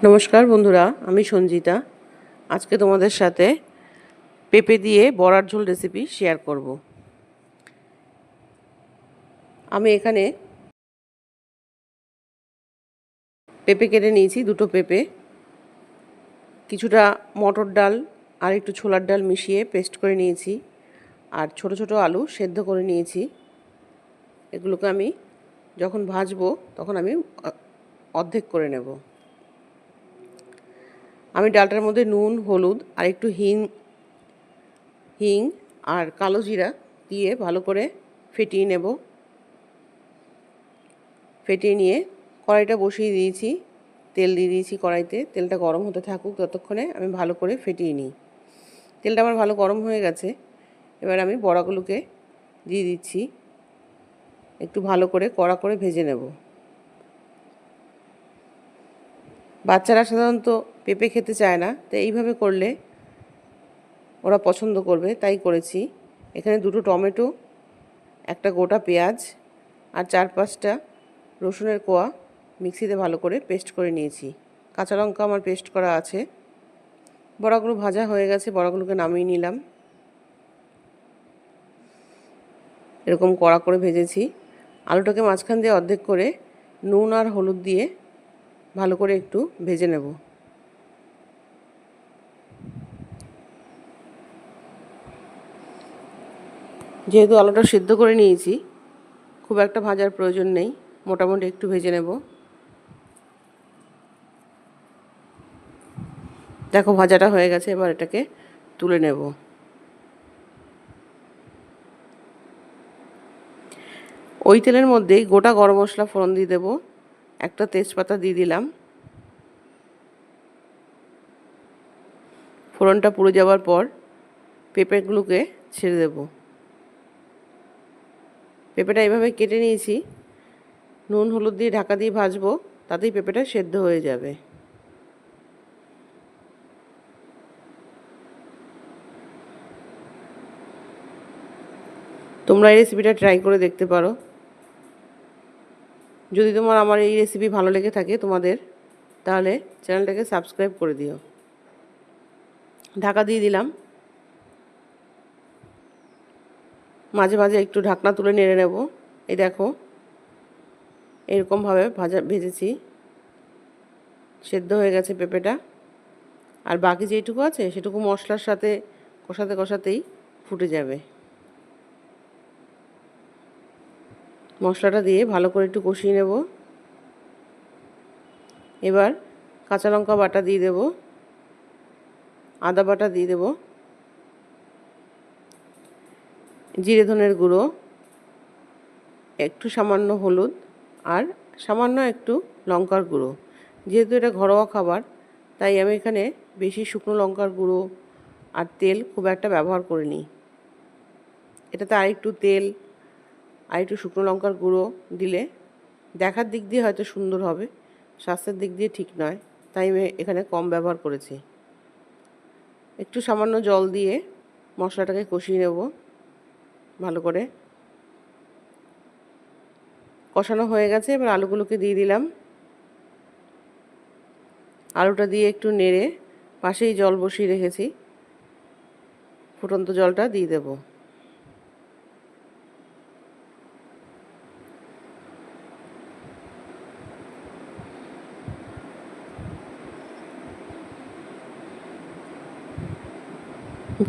নমস্কার বন্ধুরা, আমি সঞ্জিতা। আজকে তোমাদের সাথে পেঁপে দিয়ে বড়ার ঝোল রেসিপি শেয়ার করব। আমি এখানে পেঁপে কেটে নিয়েছি, দুটো পেঁপে, কিছুটা মটর ডাল আর একটু ছোলার ডাল মিশিয়ে পেস্ট করে নিয়েছি, আর ছোট ছোট আলু সেদ্ধ করে নিয়েছি। এগুলোকে আমি যখন ভাজবো তখন আমি অর্ধেক করে নেব। আমি ডালটার মধ্যে নুন, হলুদ আর একটু হিং আর কালো জিরা দিয়ে ভালো করে ফেটিয়ে নেব। ফেটিয়ে নিয়ে কড়াইটা বসিয়ে দিয়েছি, তেল দিয়ে দিয়েছি কড়াইতে। তেলটা গরম হতে থাকুক, ততক্ষণে আমি ভালো করে ফেটিয়ে নিই। তেলটা আমার ভালো গরম হয়ে গেছে। এবার আমি বড়াগুলোকে দিয়ে দিচ্ছি, একটু ভালো করে কড়া করে ভেজে নেব। বাচ্চারা সাধারণত পেঁপে খেতে চায় না, তো এইভাবে করলে ওরা পছন্দ করবে, তাই করেছি। এখানে দুটো টমেটো, একটা গোটা পেঁয়াজ আর 4-5টা রসুনের কোয়া মিক্সিতে ভালো করে পেস্ট করে নিয়েছি। কাঁচা লঙ্কা আমার পেস্ট করা আছে। বড়াগুলো ভাজা হয়ে গেছে, বড়াগুলোকে নামিয়ে নিলাম। এরকম কড়া করে ভেজেছি। আলুটাকে মাঝখান দিয়ে অর্ধেক করে নুন আর হলুদ দিয়ে ভালো করে একটু ভেজে নেব। যেহেতু আলুটা সিদ্ধ করে নিয়েছি, খুব একটা ভাজার প্রয়োজন নেই, মোটামুটি একটু ভেজে নেব। দেখো ভাজাটা হয়ে গেছে, এবার এটাকে তুলে নেব। ওই তেলের মধ্যেই গোটা গরম মশলা ফোড়ন দিয়ে দেবো, একটা তেজপাতা দিয়ে দিলাম। ফোড়নটা পুড়ে যাওয়ার পর পেঁপেগুলোকে ছেড়ে দেব। পেঁপেটা এভাবে কেটে নিয়েছি, নুন হলুদ দিয়ে ঢাকা দিয়ে ভাজবো, তাতেই পেঁপেটা সেদ্ধ হয়ে যাবে। তোমরা এই রেসিপিটা ট্রাই করে দেখতে পারো। যদি আমার এই রেসিপি ভালো লেগে থাকে তোমাদের, তাহলে চ্যানেলটাকে সাবস্ক্রাইব করে দিও। ঢাকা দিয়ে দিলাম, মাঝে মাঝে একটু ঢাকনা তুলে নেড়ে নেব। এই দেখো এরকমভাবে ভেজেছি, সেদ্ধ হয়ে গেছে পেঁপেটা। আর বাকি যেটুকু আছে সেটুকু মশলার সাথে কষাতে কষাতেই ফুটে যাবে। মশলাটা দিয়ে ভালো করে একটু কষিয়ে নেব। এবার কাঁচা লঙ্কা বাটা দিয়ে দেব, আদা বাটা দিয়ে দেব, জিরে ধনের গুঁড়ো, একটু সামান্য হলুদ আর সামান্য একটু লঙ্কার গুঁড়ো। যেহেতু এটা ঘরোয়া খাবার, তাই আমি এখানে বেশি শুকনো লঙ্কার গুঁড়ো আর তেল খুব একটা ব্যবহার করিনি। এটাতে আরেকটু তেল আর একটু শুকনো লঙ্কার গুঁড়ো দিলে দেখার দিক দিয়ে হয়তো সুন্দর হবে, স্বাস্থ্যের দিক দিয়ে ঠিক নয়, তাই আমি এখানে কম ব্যবহার করেছি। একটু সামান্য জল দিয়ে মশলাটাকে কষিয়ে নেব ভালো করে। কষানো হয়ে গেছে, এবার আলুগুলোকে দিয়ে দিলাম। আলুটা দিয়ে একটু নেড়ে পাশেই জল বসিয়ে রেখেছি, ফুটন্ত জলটা দিয়ে দেব।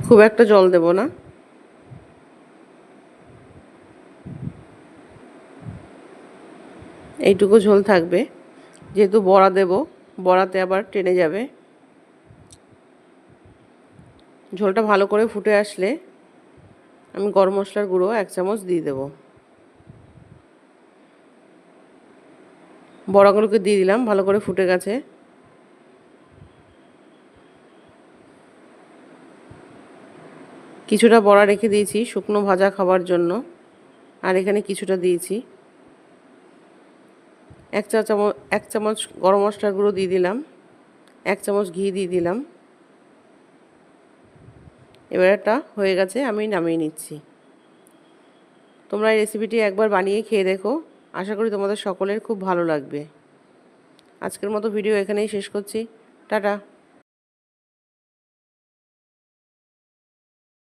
খুব একটা জল দেব না, এইটুকু ঝোল থাকবে। যেহেতু বড়া দেব, বড়াতে আবার টেনে যাবে। ঝোলটা ভালো করে ফুটে আসলে আমি গরম মশলার গুঁড়ো 1 চামচ দিয়ে দেব। বড়াগুলোকে দিয়ে দিলাম, ভালো করে ফুটে গেছে। কিছুটা বড়া রেখে দিয়েছি শুকনো ভাজা খাবার জন্য, আর এখানে কিছুটা দিয়েছি। 1 চামচ গরম মশলার গুঁড়ো দিয়ে দিলাম, 1 চামচ ঘি দিয়ে দিলাম। এবার এটা হয়ে গেছে, আমি নামিয়ে নিচ্ছি। তোমরা এই রেসিপিটি একবার বানিয়ে খেয়ে দেখো, আশা করি তোমাদের সকলের খুব ভালো লাগবে। আজকের মতো ভিডিও এখানেই শেষ করছি। টাটা।